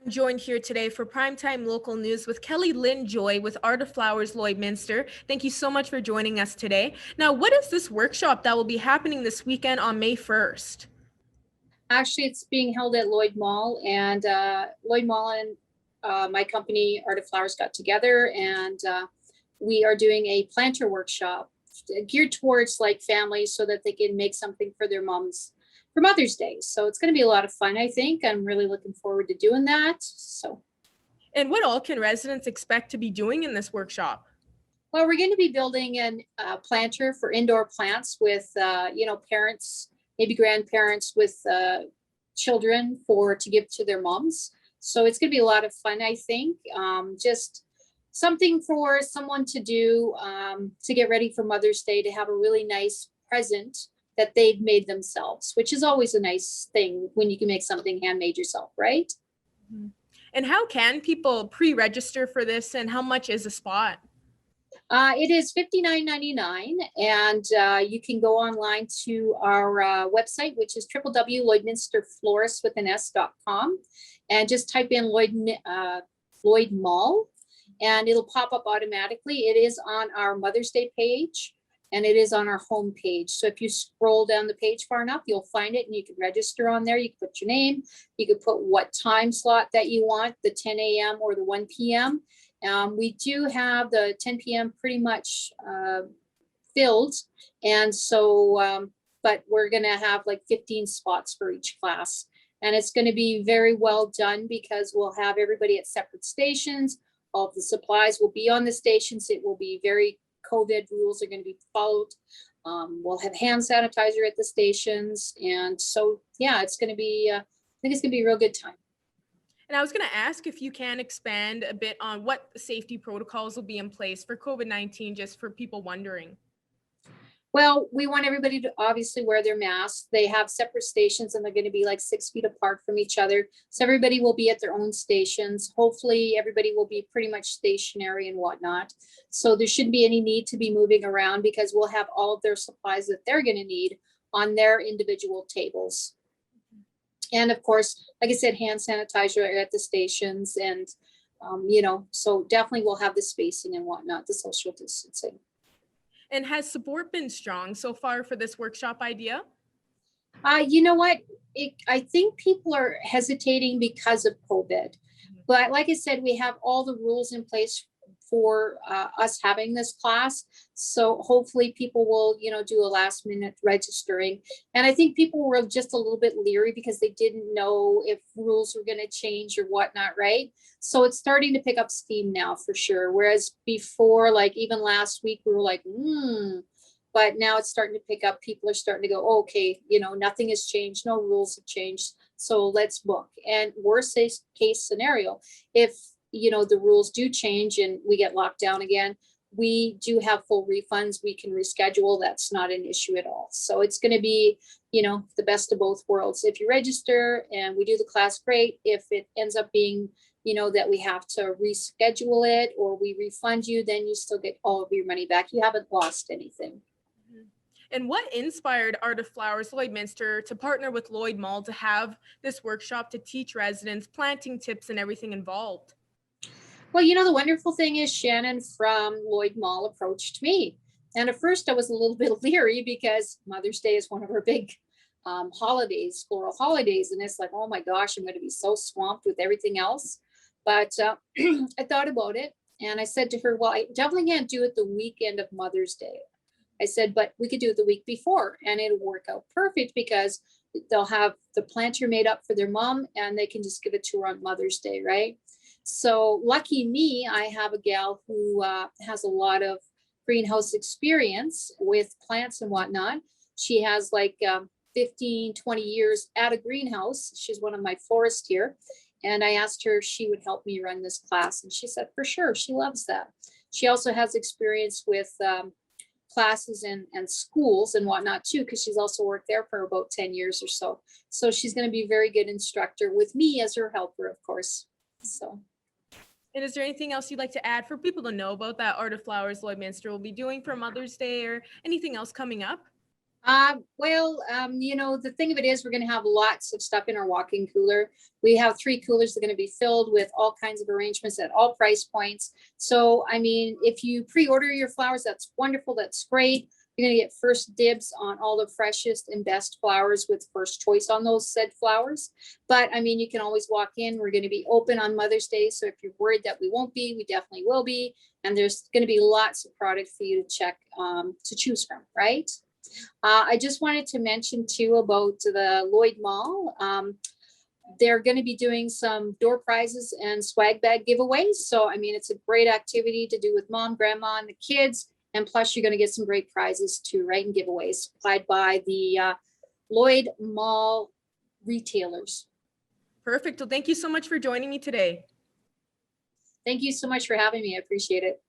Joined here today for Primetime Local News with Kelly Lynn Joy with Art of Flowers Lloydminster. Thank you so much for joining us today. Now, what is this workshop that will be happening this weekend on May 1st? Actually, it's being held at Lloyd Mall, and Lloyd Mall and my company, Art of Flowers, got together, and we are doing a planter workshop geared towards like families so that they can make something for their moms for Mother's Day. So it's going to be a lot of fun, I think. I'm really looking forward to doing that. So, And what all can residents expect to be doing in this workshop? well, we're going to be building an planter for indoor plants with, parents, maybe grandparents with children to give to their moms. So it's going to be a lot of fun, I think. Just something for someone to do to get ready for Mother's Day, to have a really nice present that they've made themselves, which is always a nice thing when you can make something handmade yourself, right? Mhm. And how can people pre-register for this, and how much is a spot? It is $59.99, and you can go online to our website, which is www.lloydminsterflorist.com, and just type in Lloyd Mall, and it'll pop up automatically. It is on our Mother's Day page, and it is on our home page. So if you scroll down the page far enough, you'll find it, and you can register on there. You can put your name, you can put what time slot that you want, the 10 a.m. or the 1 p.m. We do have the 10 p.m. pretty much filled. And so, but we're going to have like 15 spots for each class. And it's going to be very well done because we'll have everybody at separate stations. All of the supplies will be on the stations. It will be very COVID rules are going to be followed. We'll have hand sanitizer at the stations. And so, yeah, it's going to be, I think it's going to be a real good time. And I was going to ask if you can expand a bit on what safety protocols will be in place for COVID-19, just for people wondering. Well, we want everybody to obviously wear their masks. They have separate stations, and they're going to be like 6 feet apart from each other. So everybody will be at their own stations. Hopefully everybody will be pretty much stationary and whatnot. So there shouldn't be any need to be moving around because we'll have all of their supplies that they're going to need on their individual tables. And of course, like I said, hand sanitizer at the stations, and so definitely we'll have the spacing and whatnot, the social distancing. And has support been strong so far for this workshop idea? You know what? I think people are hesitating because of COVID. But like I said, we have all the rules in place for us having this class. So hopefully people will, do a last minute registering. And I think people were just a little bit leery because they didn't know if rules were going to change or whatnot, right? So it's starting to pick up steam now for sure. Whereas before, like even last week, we were like, but now it's starting to pick up. People are starting to go, oh, okay, nothing has changed, no rules have changed, so let's book. And worst case scenario, if the rules do change and we get locked down again, we do have full refunds. We can reschedule. That's not an issue at all. So it's going to be, the best of both worlds. If you register and we do the class, great. If it ends up being, that we have to reschedule it or we refund you, then you still get all of your money back. You haven't lost anything. And what inspired Art of Flowers Lloydminster to partner with Lloyd Mall to have this workshop to teach residents planting tips and everything involved? Well, the wonderful thing is Shannon from Lloyd Mall approached me. And at first I was a little bit leery because Mother's Day is one of our big holidays, floral holidays. And it's like, oh my gosh, I'm going to be so swamped with everything else. But I thought about it and I said to her, well, I definitely can't do it the weekend of Mother's Day. I said, but we could do it the week before and it'll work out perfect because they'll have the planter made up for their mom and they can just give it to her on Mother's Day, right? So lucky me, I have a gal who has a lot of greenhouse experience with plants and whatnot. She has like 15, 20 years at a greenhouse. She's one of my florists here. And I asked her if she would help me run this class. And she said, for sure, she loves that. She also has experience with classes and schools and whatnot too, because she's also worked there for about 10 years or so. So she's going to be a very good instructor with me as her helper, of course. So. And is there anything else you'd like to add for people to know about that Art of Flowers Lloydminster will be doing for Mother's Day, or anything else coming up? The thing of it is we're going to have lots of stuff in our walk-in cooler. We have 3 coolers that are going to be filled with all kinds of arrangements at all price points. So, I mean, if you pre-order your flowers, that's wonderful. That's great. You're going to get first dibs on all the freshest and best flowers with first choice on those said flowers. But I mean, you can always walk in. We're going to be open on Mother's Day. So if you're worried that we won't be, we definitely will be. And there's going to be lots of product for you to check, to choose from, right? I just wanted to mention too about the Lloyd Mall. They're going to be doing some door prizes and swag bag giveaways. So, I mean, it's a great activity to do with mom, grandma, and the kids. And plus, you're going to get some great prizes too, right? And giveaways supplied by the Lloyd Mall retailers. Perfect. Well, thank you so much for joining me today. Thank you so much for having me. I appreciate it.